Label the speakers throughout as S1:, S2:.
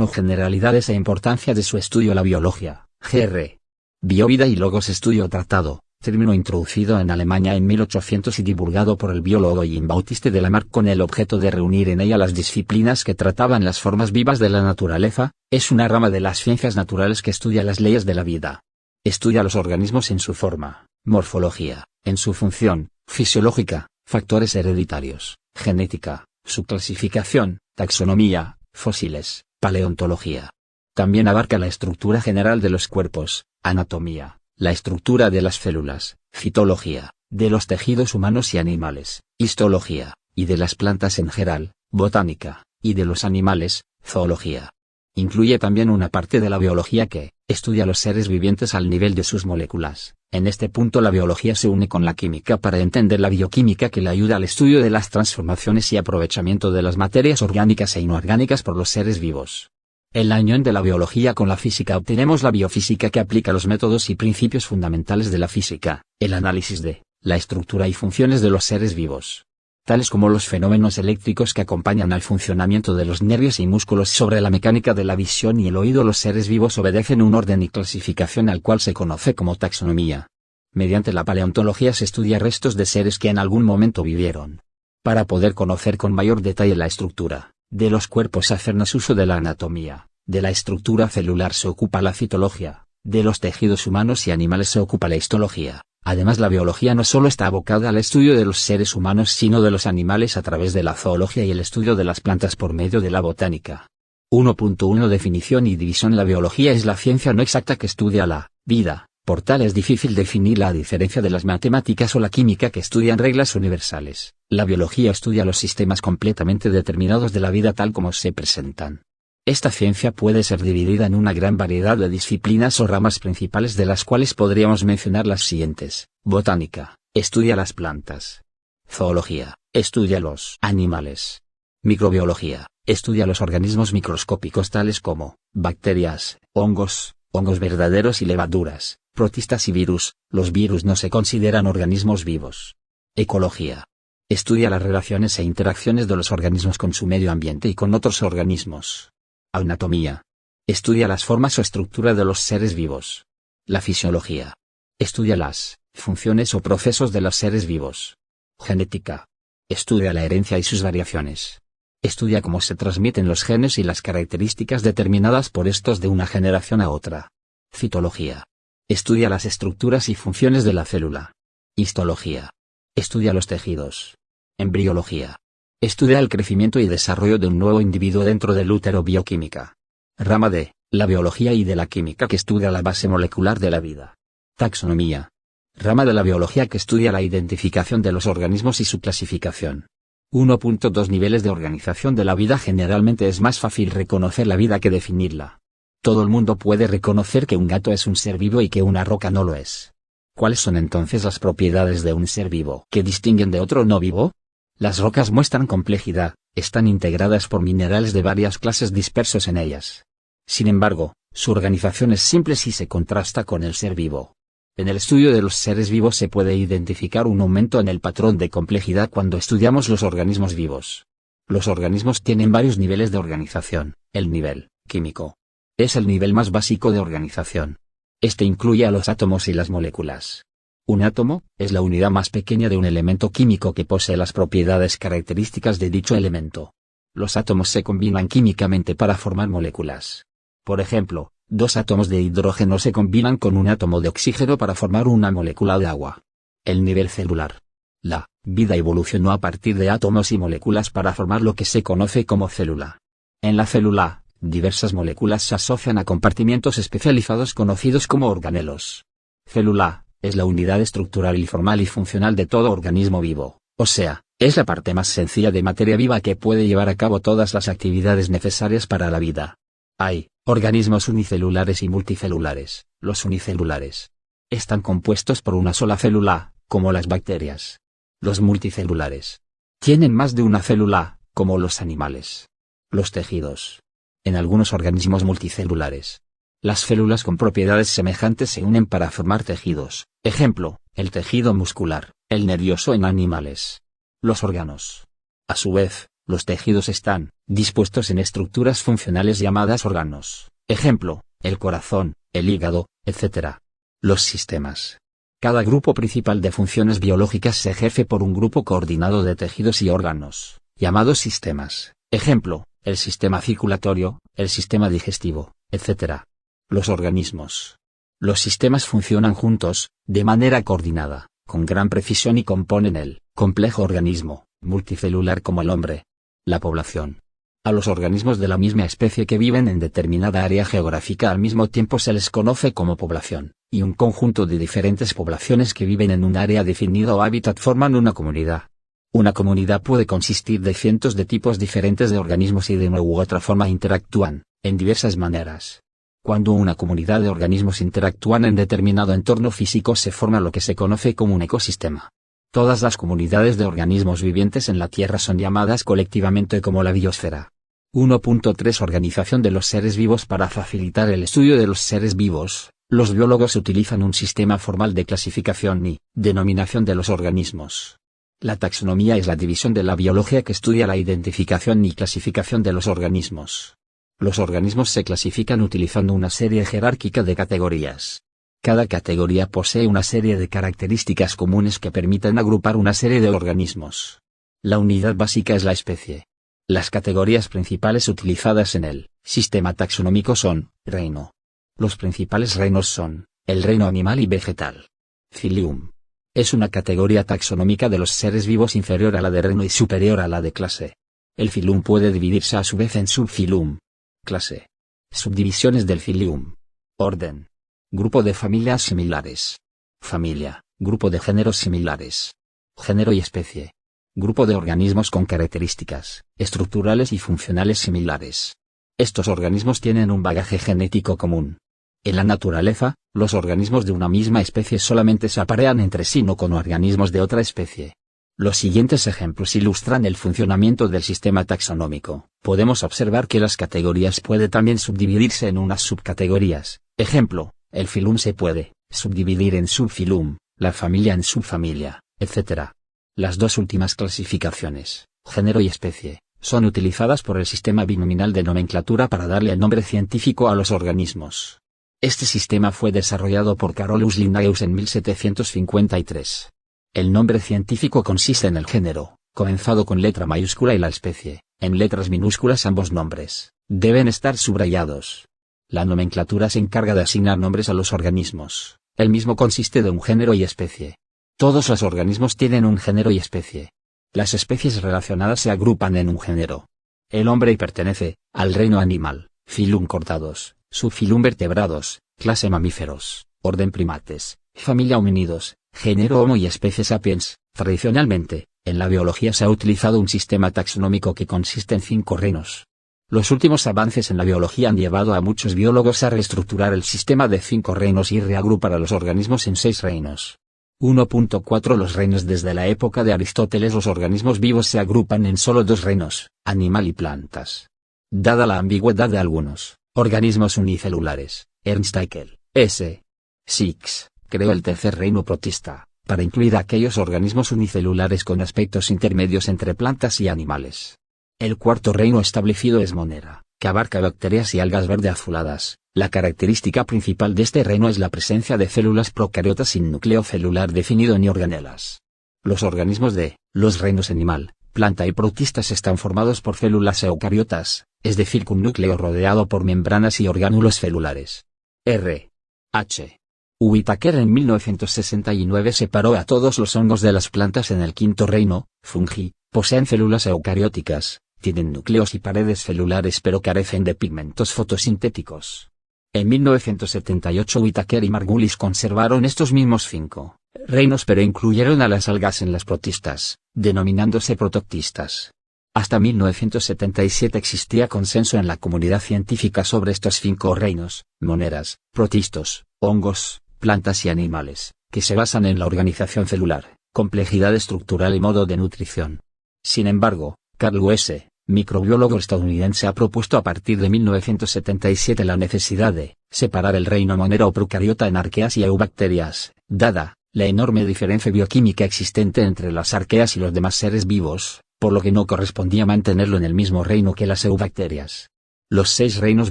S1: 1 Generalidades e importancia de su estudio. La biología, Gr. Biovida y Logos estudio tratado, término introducido en Alemania en 1800 y divulgado por el biólogo Jean-Baptiste de Lamarck con el objeto de reunir en ella las disciplinas que trataban las formas vivas de la naturaleza, es una rama de las ciencias naturales que estudia las leyes de la vida. Estudia los organismos en su forma, morfología, en su función, fisiológica, factores hereditarios, genética, su clasificación, taxonomía, fósiles, paleontología. También abarca la estructura general de los cuerpos, anatomía, la estructura de las células, fitología, de los tejidos humanos y animales, histología, y de las plantas en general, botánica, y de los animales, zoología. Incluye también una parte de la biología que estudia los seres vivientes al nivel de sus moléculas. En este punto la biología se une con la química para entender la bioquímica que le ayuda al estudio de las transformaciones y aprovechamiento de las materias orgánicas e inorgánicas por los seres vivos. En la unión de la biología con la física obtenemos la biofísica que aplica los métodos y principios fundamentales de la física, el análisis de la estructura y funciones de los seres vivos, tales como los fenómenos eléctricos que acompañan al funcionamiento de los nervios y músculos. Sobre la mecánica de la visión y el oído. Los seres vivos obedecen un orden y clasificación al cual se conoce como taxonomía. Mediante la paleontología se estudia restos de seres que en algún momento vivieron. Para poder conocer con mayor detalle la estructura de los cuerpos, hacernos uso de la anatomía, de la estructura celular se ocupa la citología, de los tejidos humanos y animales se ocupa la histología. Además, la biología no solo está abocada al estudio de los seres humanos sino de los animales a través de la zoología y el estudio de las plantas por medio de la botánica. 1.1 Definición y división. La biología es la ciencia no exacta que estudia la vida, por tal es difícil definirla a diferencia de las matemáticas o la química que estudian reglas universales. La biología estudia los sistemas completamente determinados de la vida tal como se presentan. Esta ciencia puede ser dividida en una gran variedad de disciplinas o ramas principales, de las cuales podríamos mencionar las siguientes. Botánica, estudia las plantas. Zoología, estudia los animales. Microbiología, estudia los organismos microscópicos tales como bacterias, hongos verdaderos y levaduras, protistas y virus. Los virus no se consideran organismos vivos. Ecología, estudia las relaciones e interacciones de los organismos con su medio ambiente y con otros organismos. Anatomía, estudia las formas o estructura de los seres vivos. La fisiología, estudia las funciones o procesos de los seres vivos. Genética, estudia la herencia y sus variaciones. Estudia cómo se transmiten los genes y las características determinadas por estos de una generación a otra. Citología, estudia las estructuras y funciones de la célula. Histología, estudia los tejidos. Embriología, estudia el crecimiento y desarrollo de un nuevo individuo dentro del útero. Bioquímica, rama de la biología y de la química que estudia la base molecular de la vida. Taxonomía, rama de la biología que estudia la identificación de los organismos y su clasificación. 1.2 Niveles de organización de la vida. Generalmente es más fácil reconocer la vida que definirla. Todo el mundo puede reconocer que un gato es un ser vivo y que una roca no lo es. ¿Cuáles son entonces las propiedades de un ser vivo que distinguen de otro no vivo? Las rocas muestran complejidad, están integradas por minerales de varias clases dispersos en ellas. Sin embargo, su organización es simple si se contrasta con el ser vivo. En el estudio de los seres vivos se puede identificar un aumento en el patrón de complejidad cuando estudiamos los organismos vivos. Los organismos tienen varios niveles de organización. El nivel químico es el nivel más básico de organización. Este incluye a los átomos y las moléculas. Un átomo es la unidad más pequeña de un elemento químico que posee las propiedades características de dicho elemento. Los átomos se combinan químicamente para formar moléculas. Por ejemplo, dos átomos de hidrógeno se combinan con un átomo de oxígeno para formar una molécula de agua. El nivel celular. La vida evolucionó a partir de átomos y moléculas para formar lo que se conoce como célula. En la célula, diversas moléculas se asocian a compartimientos especializados conocidos como organelos. Célula es la unidad estructural y formal y funcional de todo organismo vivo, o sea, es la parte más sencilla de materia viva que puede llevar a cabo todas las actividades necesarias para la vida. Hay organismos unicelulares y multicelulares. Los unicelulares están compuestos por una sola célula, como las bacterias. Los multicelulares tienen más de una célula, como los animales. Los tejidos. En algunos organismos multicelulares, las células con propiedades semejantes se unen para formar tejidos. Ejemplo, el tejido muscular, el nervioso en animales. Los órganos. A su vez, Los tejidos están dispuestos en estructuras funcionales llamadas órganos, ejemplo, el corazón, el hígado, etc. Los sistemas. Cada grupo principal de funciones biológicas se ejerce por un grupo coordinado de tejidos y órganos, llamados sistemas, ejemplo, el sistema circulatorio, el sistema digestivo, etc. Los organismos. Los sistemas funcionan juntos, de manera coordinada, con gran precisión y componen el complejo organismo multicelular como el hombre. La población. A los organismos de la misma especie que viven en determinada área geográfica al mismo tiempo se les conoce como población, y un conjunto de diferentes poblaciones que viven en un área definida o hábitat forman una comunidad. Una comunidad puede consistir de cientos de tipos diferentes de organismos y de una u otra forma interactúan, en diversas maneras. Cuando una comunidad de organismos interactúan en determinado entorno físico se forma lo que se conoce como un ecosistema. Todas las comunidades de organismos vivientes en la Tierra son llamadas colectivamente como la biosfera. 1.3 Organización de los seres vivos. Para facilitar el estudio de los seres vivos, los biólogos utilizan un sistema formal de clasificación y denominación de los organismos. La taxonomía es la división de la biología que estudia la identificación y clasificación de los organismos. Los organismos se clasifican utilizando una serie jerárquica de categorías. Cada categoría posee una serie de características comunes que permiten agrupar una serie de organismos. La unidad básica es la especie. Las categorías principales utilizadas en el sistema taxonómico son reino. Los principales reinos son el reino animal y vegetal. Filium. Es una categoría taxonómica de los seres vivos inferior a la de reino y superior a la de clase. El filum puede dividirse a su vez en subfilum. Clase. Subdivisiones del filium. Orden. Grupo de familias similares. Familia, grupo de géneros similares. Género y especie. Grupo de organismos con características estructurales y funcionales similares. Estos organismos tienen un bagaje genético común. En la naturaleza, los organismos de una misma especie solamente se aparean entre sí, no con organismos de otra especie. Los siguientes ejemplos ilustran el funcionamiento del sistema taxonómico. Podemos observar que las categorías pueden también subdividirse en unas subcategorías. Ejemplo. El filum se puede subdividir en subfilum, la familia en subfamilia, etc. Las dos últimas clasificaciones, género y especie, son utilizadas por el sistema binominal de nomenclatura para darle el nombre científico a los organismos. Este sistema fue desarrollado por Carolus Linnaeus en 1753. El nombre científico consiste en el género, comenzado con letra mayúscula, y la especie, en letras minúsculas. Ambos nombres deben estar subrayados. La nomenclatura se encarga de asignar nombres a los organismos. El mismo consiste de un género y especie. Todos los organismos tienen un género y especie. Las especies relacionadas se agrupan en un género. El hombre pertenece al reino animal, filum Chordados, subfilum Vertebrados, clase mamíferos, orden primates, familia homínidos, género Homo y especie Sapiens. Tradicionalmente, en la biología se ha utilizado un sistema taxonómico que consiste en 5 reinos. Los últimos avances en la biología han llevado a muchos biólogos a reestructurar el sistema de 5 reinos y reagrupar a los organismos en 6 reinos. 1.4 Los reinos. Desde la época de Aristóteles los organismos vivos se agrupan en solo 2 reinos, animal y plantas. Dada la ambigüedad de algunos organismos unicelulares, Ernst Haeckel, S. Six, creó el tercer reino protista, para incluir aquellos organismos unicelulares con aspectos intermedios entre plantas y animales. El cuarto reino establecido es Monera, que abarca bacterias y algas verde azuladas. La característica principal de este reino es la presencia de células procariotas sin núcleo celular definido ni organelas. Los organismos de los reinos animal, planta y protistas están formados por células eucariotas, es decir, con núcleo rodeado por membranas y orgánulos celulares. R. H. Whittaker en 1969 separó a todos los hongos de las plantas en el quinto reino. Fungi, poseen células eucarióticas. Tienen núcleos y paredes celulares pero carecen de pigmentos fotosintéticos. En 1978 Whittaker y Margulis conservaron estos mismos 5 reinos pero incluyeron a las algas en las protistas, denominándose protoctistas. Hasta 1977 existía consenso en la comunidad científica sobre estos 5 reinos, moneras, protistos, hongos, plantas y animales, que se basan en la organización celular, complejidad estructural y modo de nutrición. Sin embargo, Carl U.S., microbiólogo estadounidense, ha propuesto a partir de 1977 la necesidad de separar el reino monera o procariota en arqueas y eubacterias, dada la enorme diferencia bioquímica existente entre las arqueas y los demás seres vivos. por lo que no correspondía mantenerlo en el mismo reino que las eubacterias. Los 6 reinos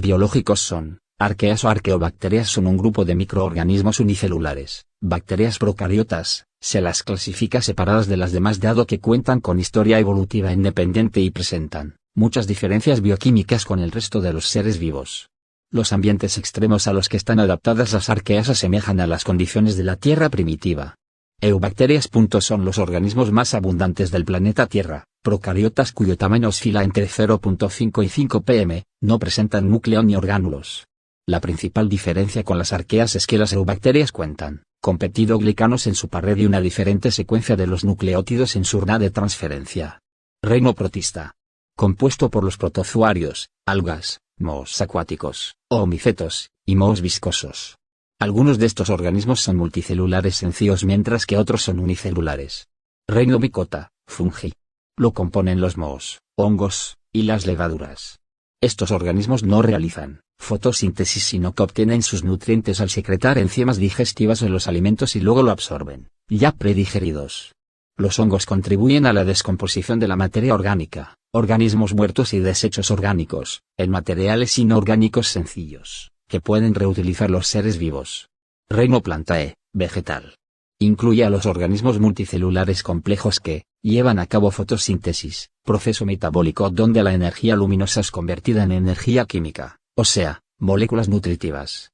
S1: biológicos son: arqueas o arqueobacterias son un grupo de microorganismos unicelulares. Bacterias procariotas, se las clasifica separadas de las demás dado que cuentan con historia evolutiva independiente y presentan muchas diferencias bioquímicas con el resto de los seres vivos. Los ambientes extremos a los que están adaptadas las arqueas asemejan a las condiciones de la Tierra primitiva. Eubacterias. Son los organismos más abundantes del planeta Tierra, procariotas cuyo tamaño oscila entre 0.5 y 5 pm, no presentan núcleo ni orgánulos. La principal diferencia con las arqueas es que las eubacterias cuentan con peptidoglicanos en su pared y una diferente secuencia de los nucleótidos en su urna de transferencia. Reino protista. Compuesto por los protozoarios, algas, mohos acuáticos, omicetos, y mohos viscosos. Algunos de estos organismos son multicelulares sencillos mientras que otros son unicelulares. Reino micota, fungi. Lo componen los mohos, hongos, y las levaduras. Estos organismos no realizan fotosíntesis sino que obtienen sus nutrientes al secretar enzimas digestivas en los alimentos y luego lo absorben, ya predigeridos. Los hongos contribuyen a la descomposición de la materia orgánica, organismos muertos y desechos orgánicos, en materiales inorgánicos sencillos, que pueden reutilizar los seres vivos. Reino plantae, vegetal. Incluye a los organismos multicelulares complejos que llevan a cabo fotosíntesis, proceso metabólico donde la energía luminosa es convertida en energía química, o sea, moléculas nutritivas.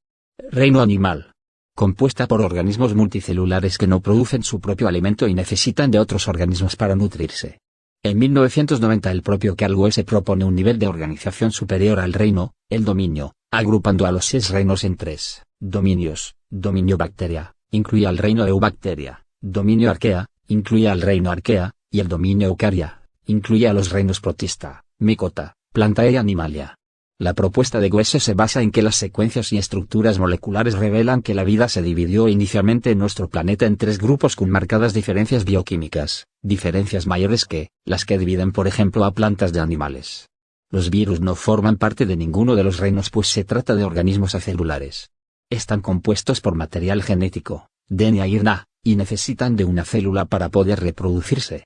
S1: Reino animal. Compuesta por organismos multicelulares que no producen su propio alimento y necesitan de otros organismos para nutrirse. En 1990 el propio Carl Goese propone un nivel de organización superior al reino, el dominio, agrupando a los 6 reinos en 3 dominios. Dominio bacteria, incluye al reino eubacteria; dominio arquea, incluye al reino arquea; y el dominio eucaria, incluye a los reinos protista, micota, plantae y animalia. La propuesta de Goese se basa en que las secuencias y estructuras moleculares revelan que la vida se dividió inicialmente en nuestro planeta en 3 grupos con marcadas diferencias bioquímicas, diferencias mayores que las que dividen por ejemplo a plantas de animales. Los virus no forman parte de ninguno de los reinos pues se trata de organismos acelulares. Están compuestos por material genético, DNA y RNA, y necesitan de una célula para poder reproducirse.